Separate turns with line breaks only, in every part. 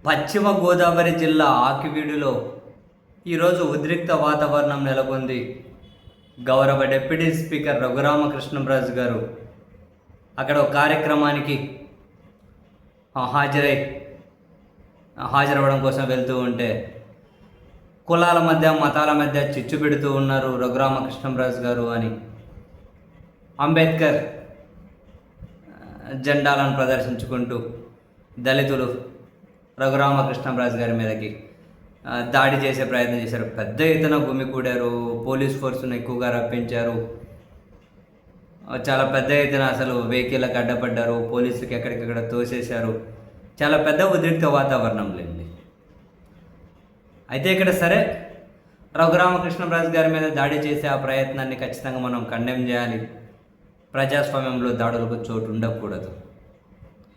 పశ్చిమ గోదావరి జిల్లా ఆకివీడులో ఈరోజు ఉద్రిక్త వాతావరణం నెలకొంది. గౌరవ డిప్యూటీ స్పీకర్ రఘురామకృష్ణంరాజు గారు అక్కడ ఒక కార్యక్రమానికి హాజరవ్వడం కోసం వెళ్తూ ఉంటే కులాల మధ్య మతాల మధ్య చిచ్చు పెడుతూ ఉన్నారు రఘురామకృష్ణంరాజు గారు అని అంబేద్కర్ జెండాలను ప్రదర్శించుకుంటూ దళితులు రఘురామకృష్ణంరాజు గారి మీదకి దాడి చేసే ప్రయత్నం చేశారు. పెద్ద ఎత్తున గుమికూడారు. పోలీస్ ఫోర్సును ఎక్కువగా రప్పించారు. చాలా పెద్ద ఎత్తున అసలు వెహికల్కి అడ్డపడ్డారు. పోలీసులకి ఎక్కడికక్కడ తోసేశారు. చాలా పెద్ద ఉద్రిక్త వాతావరణం లేండి. అయితే ఇక్కడ సరే రఘురామకృష్ణంరాజు గారి మీద దాడి చేసే ఆ ప్రయత్నాన్ని ఖచ్చితంగా మనం కండెమ్ చేయాలి. ప్రజాస్వామ్యంలో దాడులకు చోటు ఉండకూడదు.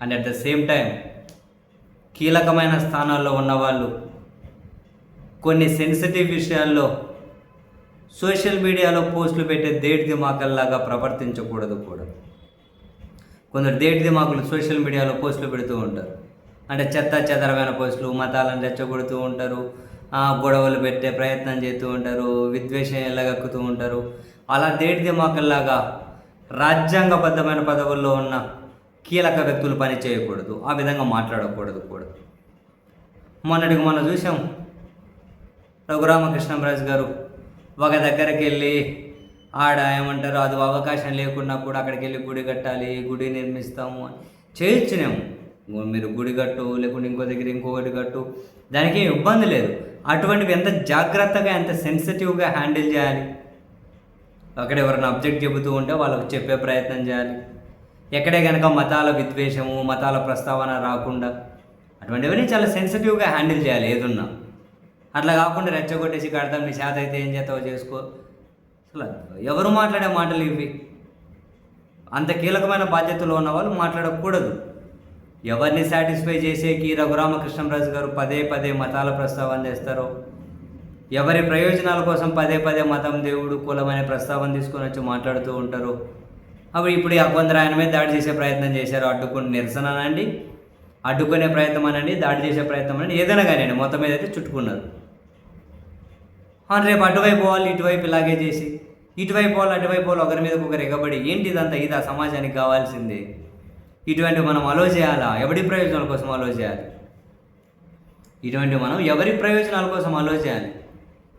And at the same time కీలకమైన స్థానాల్లో ఉన్నవాళ్ళు కొన్ని సెన్సిటివ్ విషయాల్లో సోషల్ మీడియాలో పోస్టులు పెట్టే దేడి దిమాకల్లాగా ప్రవర్తించకూడదు కూడా. కొందరు దేడి దిమాకులు సోషల్ మీడియాలో పోస్టులు పెడుతూ ఉంటారు. అంటే చెత్త చెదరమైన పోస్టులు, మతాలను రెచ్చగొడుతూ ఉంటారు, గొడవలు పెట్టే ప్రయత్నం చేస్తూ ఉంటారు, విద్వేషం ఎల్లగక్కుతూ ఉంటారు. అలా దేడి దిమాకల్లాగా రాజ్యాంగబద్ధమైన పదవుల్లో ఉన్న కీలక వ్యక్తులు పని చేయకూడదు. ఆ విధంగా మాట్లాడకూడదు కూడా. మొన్నటికి మనం చూసాం, రఘురామకృష్ణంరాజు గారు ఒక దగ్గరికి వెళ్ళి ఏమంటారు, అది అవకాశం లేకున్నా కూడా అక్కడికి వెళ్ళి గుడి కట్టాలి, గుడి నిర్మిస్తాము అని చేయించినాము. మీరు గుడి కట్టు, లేకుంటే ఇంకో దగ్గర ఇంకొకటి కట్టు, దానికి ఇబ్బంది లేదు. అటువంటివి ఎంత జాగ్రత్తగా ఎంత సెన్సిటివ్గా హ్యాండిల్ చేయాలి. అక్కడ ఎవరైనా అబ్జెక్ట్ చెబుతూ ఉంటే వాళ్ళకి చెప్పే ప్రయత్నం చేయాలి. ఎక్కడే కనుక మతాల విద్వేషము, మతాల ప్రస్తావన రాకుండా అటువంటివన్నీ చాలా సెన్సిటివ్గా హ్యాండిల్ చేయాలి ఏదున్నా. అట్లా కాకుండా రెచ్చగొట్టేసి కడతాం, నీ చేత అయితే ఏం చేస్తావో చేసుకో. అసలు ఎవరు మాట్లాడే మాటలు ఇవి? అంత కీలకమైన బాధ్యతలో ఉన్న వాళ్ళు మాట్లాడకూడదు. ఎవరిని సాటిస్ఫై చేసేకి రఘురామకృష్ణంరాజు గారు పదే పదే మతాల ప్రస్తావన చేస్తారో, ఎవరి ప్రయోజనాల కోసం పదే పదే మతం, దేవుడు, కులం అనే ప్రస్తావన తీసుకొని వచ్చి మాట్లాడుతూ ఉంటారు. అప్పుడు ఇప్పుడు కొందరు ఆయన మీద దాడి చేసే ప్రయత్నం చేశారు. అడ్డుకుని నిరసన అనండి, అడ్డుకునే ప్రయత్నం అనండి, దాడి చేసే ప్రయత్నం అనండి, ఏదైనా కానీ మొత్తం మీద అయితే చుట్టుకున్నారు. రేపు అటువైపు వాళ్ళు ఇటువైపు ఇలాగే చేసి, ఇటువైపు వాళ్ళు అటువైపు వాళ్ళు ఒకరి మీద ఒకరు ఎగబడి, ఏంటి ఇదంతా ఇదా సమాజానికి కావాల్సింది? ఇటువంటివి మనం అలో చేయాలా? ఎవరి ప్రయోజనాల కోసం అలో చేయాలి? ఇటువంటివి మనం ఎవరి ప్రయోజనాల కోసం అలో చేయాలి?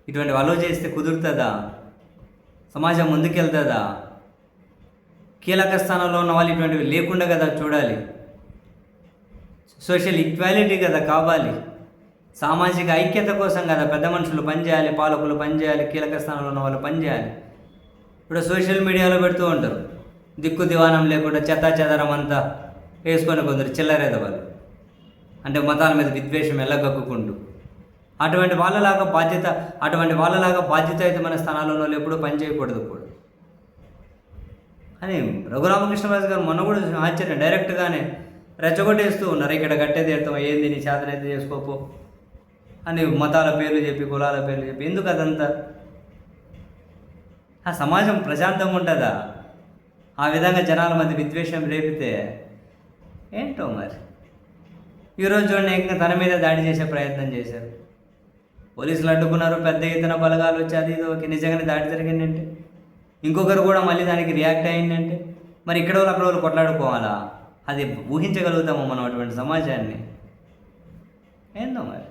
ఇటువంటివి అలో చేస్తే కుదురుతుందా? సమాజం ముందుకెళ్తుందా? కీలక స్థానంలో ఉన్న వాళ్ళు ఇటువంటివి లేకుండా కదా చూడాలి. సోషల్ ఈక్వాలిటీ కదా కావాలి. సామాజిక ఐక్యత కోసం కదా పెద్ద మనుషులు పనిచేయాలి, పాలకులు పనిచేయాలి, కీలక స్థానంలో ఉన్న వాళ్ళు పనిచేయాలి. ఇప్పుడు సోషల్ మీడియాలో పెడుతూ ఉంటారు, దిక్కు దివానం లేకుండా చెత్త చెదరం అంతా వేసుకొని కొందరు చిల్లరేదవాళ్ళు, అంటే మతాల మీద విద్వేషం ఎల్లగక్కుకుంటూ. అటువంటి వాళ్ళలాగా బాధ్యతాయుతమైన స్థానాలలో ఎప్పుడూ పనిచేయకూడదు కూడా అని రఘురామకృష్ణరాజు గారు మొన్న కూడా ఆశ్చర్యం, డైరెక్ట్గానే రెచ్చగొట్టేస్తూ ఉన్నారు. ఇక్కడ కట్టేది ఎడతాం, ఏంది నీ చేతనైతే చేసుకోపో అని మతాల పేర్లు చెప్పి, కులాల పేర్లు చెప్పి. ఎందుకు అదంతా? ఆ సమాజం ప్రశాంతంగా ఉంటుందా? ఆ విధంగా జనాల మధ్య విద్వేషం రేపితే ఏంటో మరి. ఈరోజు చూడండి, ఇంకా తన మీద దాడి చేసే ప్రయత్నం చేశారు. పోలీసులు అడ్డుకున్నారు, పెద్ద ఎత్తున బలగాలు వచ్చి అది ఇది నిజంగానే దాడి జరిగిందంటే, ఇంకొకరు కూడా మళ్ళీ దానికి రియాక్ట్ అయ్యిందంటే, మరి ఇక్కడ వాళ్ళు అక్కడ వాళ్ళు కొట్లాడుకోవాలా? అది ఊహించగలుగుతామో మనం అటువంటి సమాజాన్ని? ఏందో మరి.